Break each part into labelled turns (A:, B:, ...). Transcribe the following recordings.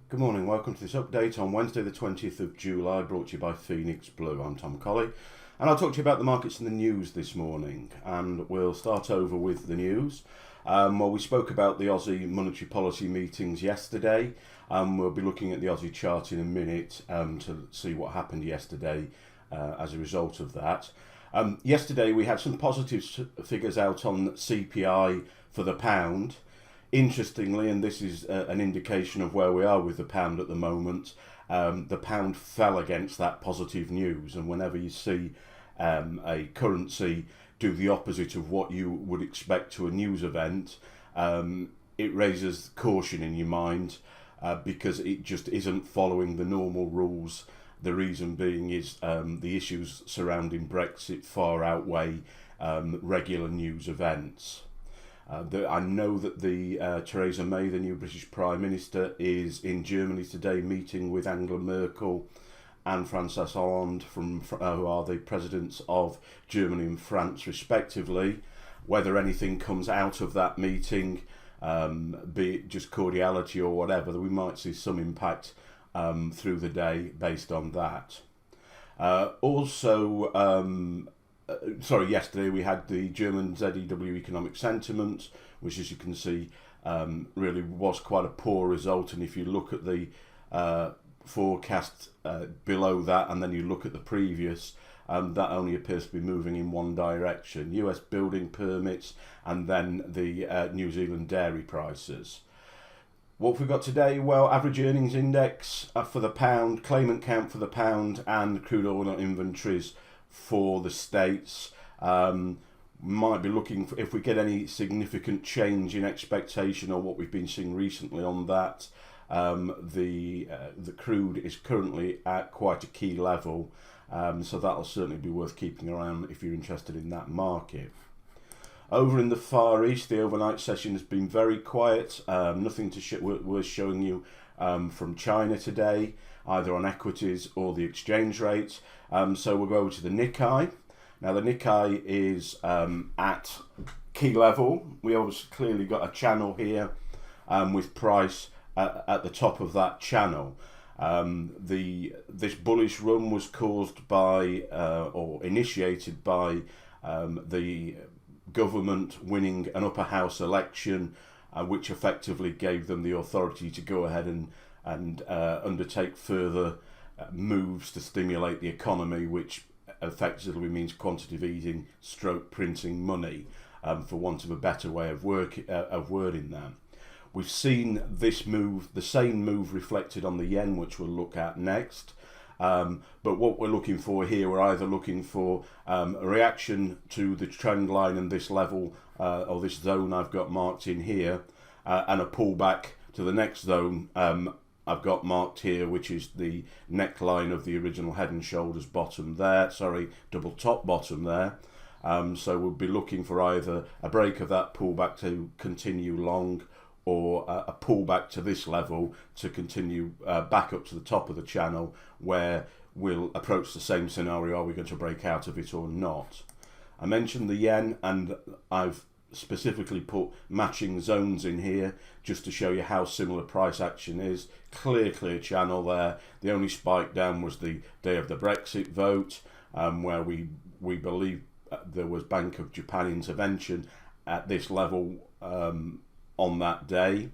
A: Good morning, welcome to this update on Wednesday the 20th of July, brought to you by Phoenix Blue. I'm Tom Colley, and I'll talk to you about the markets and the news this morning. And we'll start over with the news. We spoke about the Aussie monetary policy meetings yesterday. We'll be looking at the Aussie chart in a minute to see what happened yesterday as a result of that. Yesterday we had some positive figures out on CPI for the pound. Interestingly, and this is an indication of where we are with the pound at the moment, the pound fell against that positive news. And whenever you see a currency do the opposite of what you would expect to a news event, it raises caution in your mind because it just isn't following the normal rules. The reason being is the issues surrounding Brexit far outweigh regular news events. I know that Theresa May, the new British Prime Minister, is in Germany today meeting with Angela Merkel and François Hollande, who are the presidents of Germany and France respectively. Whether anything comes out of that meeting, be it just cordiality or whatever, we might see some impact through the day based on that. Yesterday we had the German ZEW economic sentiment, which, as you can see, really was quite a poor result. And if you look at the forecast below that, and then you look at the previous, that only appears to be moving in one direction. US building permits, and then the New Zealand dairy prices. What have we got today? Well, average earnings index for the pound, claimant count for the pound, and crude oil inventories for the States. Might be looking for, if we get any significant change in expectation on what we've been seeing recently on that. The crude is currently at quite a key level, so that'll certainly be worth keeping around if you're interested in that market. Over in the Far East, the overnight session has been very quiet. Nothing worth showing you from China today, either on equities or the exchange rate. So we'll go over to the Nikkei. Now the Nikkei is at key level. We obviously clearly got a channel here with price at the top of that channel. This bullish run was caused by or initiated by the government winning an upper house election, which effectively gave them the authority to go ahead and undertake further moves to stimulate the economy, which effectively means quantitative easing stroke printing money, for want of a better way of wording that. We've seen this move, the same move reflected on the yen, which we'll look at next. But what we're looking for here, we're either looking for a reaction to the trend line and this level or this zone I've got marked in here, and a pullback to the next zone I've got marked here, which is the neckline of the original Head and Shoulders bottom there, double top bottom there. So we'll be looking for either a break of that pullback to continue long, or a pullback to this level to continue back up to the top of the channel, where we'll approach the same scenario: are we going to break out of it or not? I mentioned the yen, and I've specifically put matching zones in here just to show you how similar price action is. Clear channel there. The only spike down was the day of the Brexit vote, where we believe there was Bank of Japan intervention at this level on that day.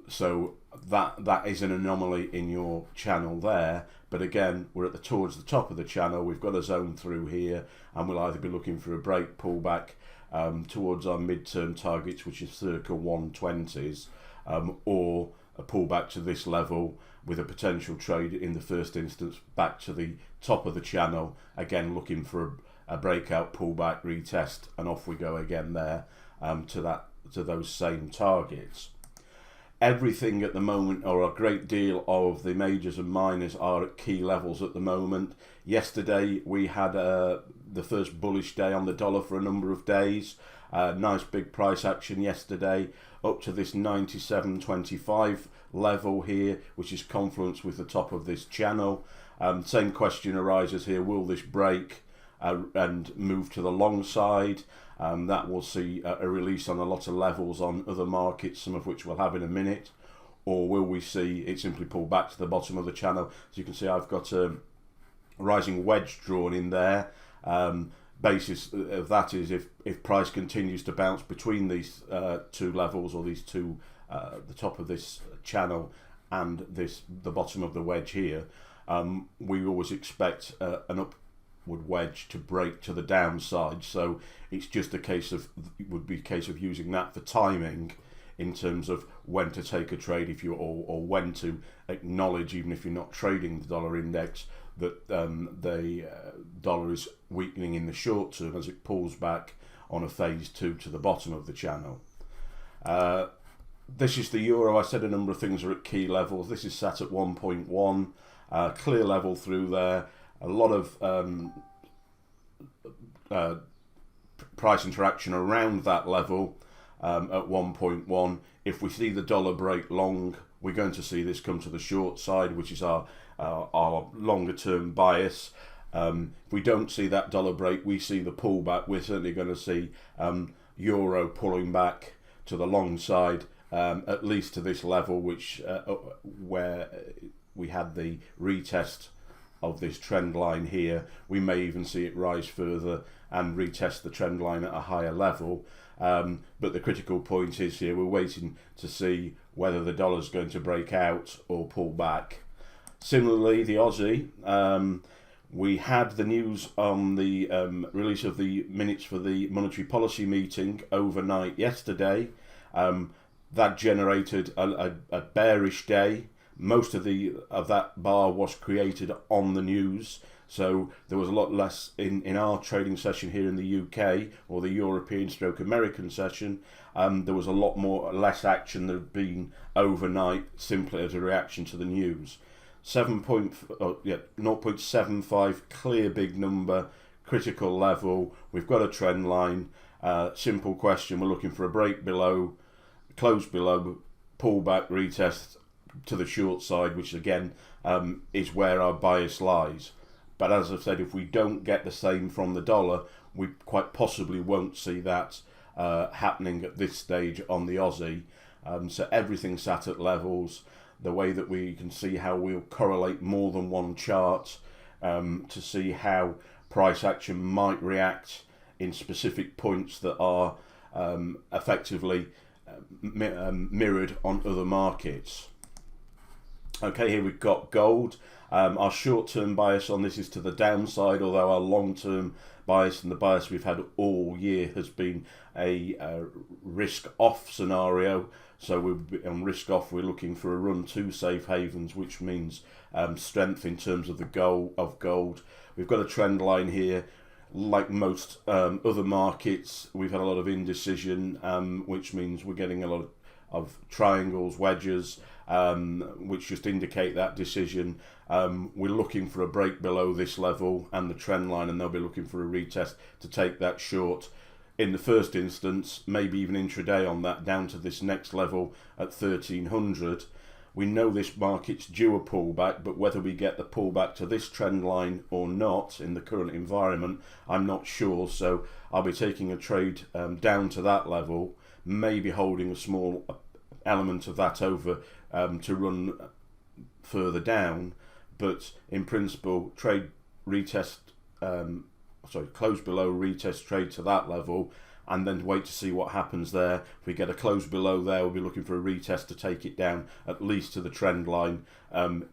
A: So that is an anomaly in your channel there. But again, we're towards the top of the channel. We've got a zone through here, and we'll either be looking for a break pullback towards our midterm targets, which is circa 120s, or a pullback to this level with a potential trade in the first instance back to the top of the channel, again looking for a breakout pullback retest, and off we go again there to those same targets. Everything at the moment, or a great deal of the majors and minors, are at key levels at the moment. Yesterday we had the first bullish day on the dollar for a number of days. Nice big price action yesterday up to this 97.25 level here, which is confluence with the top of this channel. Same question arises here: will this break and move to the long side? That will see a release on a lot of levels on other markets, some of which we'll have in a minute. or will we see it simply pull back to the bottom of the channel? As you can see, I've got a rising wedge drawn in there. Basis of that is if price continues to bounce between these two levels, or these two, the top of this channel and the bottom of the wedge here, we always expect an upward wedge to break to the downside. So it's just a case of, it would be a case of using that for timing in terms of when to take a trade, if you or when to acknowledge, even if you're not trading the dollar index, that the dollar is weakening in the short term as it pulls back on a phase 2 to the bottom of the channel. This is the euro. I said a number of things are at key levels. This is sat at 1.1, clear level through there. A lot of price interaction around that level at 1.1. If we see the dollar break long, we're going to see this come to the short side, which is our longer term bias. If we don't see that dollar break, we see the pullback. We're certainly going to see euro pulling back to the long side, at least to this level, which where we had the retest of this trend line here. We may even see it rise further and retest the trend line at a higher level. But the critical point is here, we're waiting to see whether the dollar's going to break out or pull back. Similarly, the Aussie, we had the news on the release of the minutes for the monetary policy meeting overnight yesterday. That generated a bearish day. Most of that bar was created on the news, so there was a lot less in our trading session here in the UK, or the European stroke American session. There was a lot less action than had been overnight, simply as a reaction to the news. 0.75, clear big number, critical level. We've got a trend line. Simple question, we're looking for a break below, close below, pull back, retest to the short side, which again is where our bias lies. But as I've said, if we don't get the same from the dollar, we quite possibly won't see that happening at this stage on the Aussie. So everything sat at levels. The way that we can see how we'll correlate more than one chart to see how price action might react in specific points that are effectively mirrored on other markets. Okay, here we've got gold. Our short-term bias on this is to the downside, although our long-term bias and the bias we've had all year has been a risk-off scenario. So we're on risk-off, we're looking for a run to safe havens, which means strength in terms of the goal of gold. We've got a trend line here. Like most other markets, we've had a lot of indecision, which means we're getting a lot of triangles, wedges, which just indicate that decision. We're looking for a break below this level and the trend line, and they'll be looking for a retest to take that short in the first instance, maybe even intraday on that, down to this next level at 1300. We know this market's due a pullback, but whether we get the pullback to this trend line or not in the current environment, I'm not sure. So I'll be taking a trade down to that level, maybe holding a small element of that over to run further down. But in principle, trade retest, close below, retest, trade to that level, and then wait to see what happens there. If we get a close below there, we'll be looking for a retest to take it down at least to the trend line,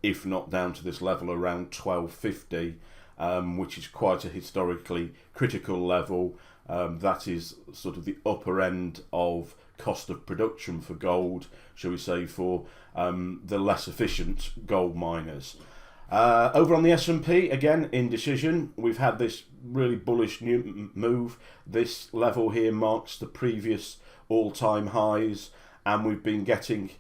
A: if not down to this level around 1250, which is quite a historically critical level. That is sort of the upper end of cost of production for gold, shall we say, for the less efficient gold miners. Over on the S&P, again, indecision. We've had this really bullish new move. This level here marks the previous all-time highs, and we've been getting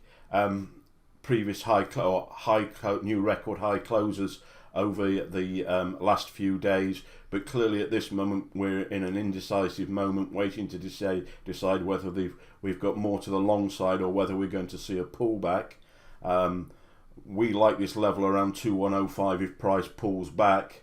A: previous new record high closes over the last few days. But clearly at this moment we're in an indecisive moment, waiting to decide whether we've got more to the long side or whether we're going to see a pullback. We like this level around 2105 if price pulls back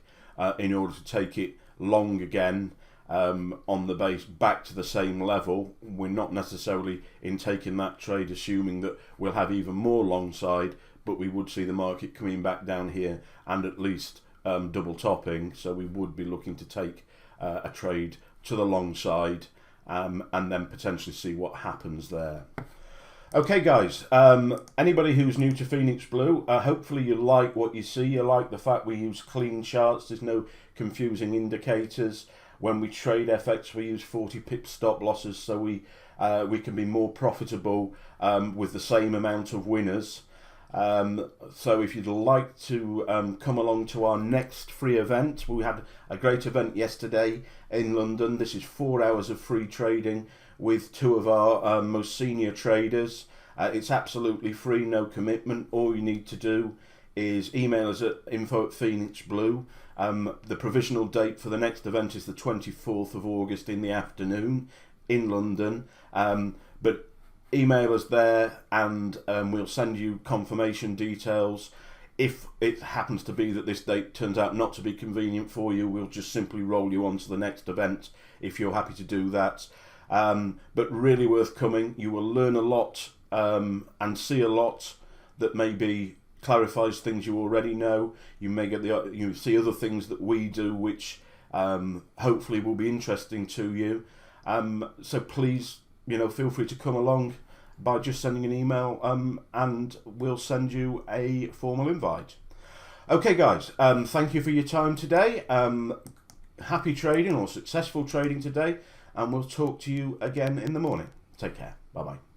A: in order to take it long again. on the base back to the same level. We're not necessarily in taking that trade assuming that we'll have even more long side, but we would see the market coming back down here and at least double topping. So we would be looking to take a trade to the long side and then potentially see what happens there. Okay guys, anybody who's new to Phoenix Blue, hopefully you like what you see. You like the fact we use clean charts, there's no confusing indicators. When we trade FX we use 40 pip stop losses, so we can be more profitable with the same amount of winners. So if you'd like to come along to our next free event, we had a great event yesterday in London. This is 4 hours of free trading with two of our most senior traders. It's absolutely free, no commitment. All you need to do is email us at info@phoenixblue. The provisional date for the next event is the 24th of August in the afternoon in London. But email us there and we'll send you confirmation details. If it happens to be that this date turns out not to be convenient for you, we'll just simply roll you on to the next event if you're happy to do that. But really worth coming. You will learn a lot and see a lot that maybe clarifies things you already know. You may get you see other things that we do which hopefully will be interesting to you. So please, feel free to come along by just sending an email and we'll send you a formal invite. Okay guys, thank you for your time today. Happy trading or successful trading today, and we'll talk to you again in the morning. Take care. Bye bye.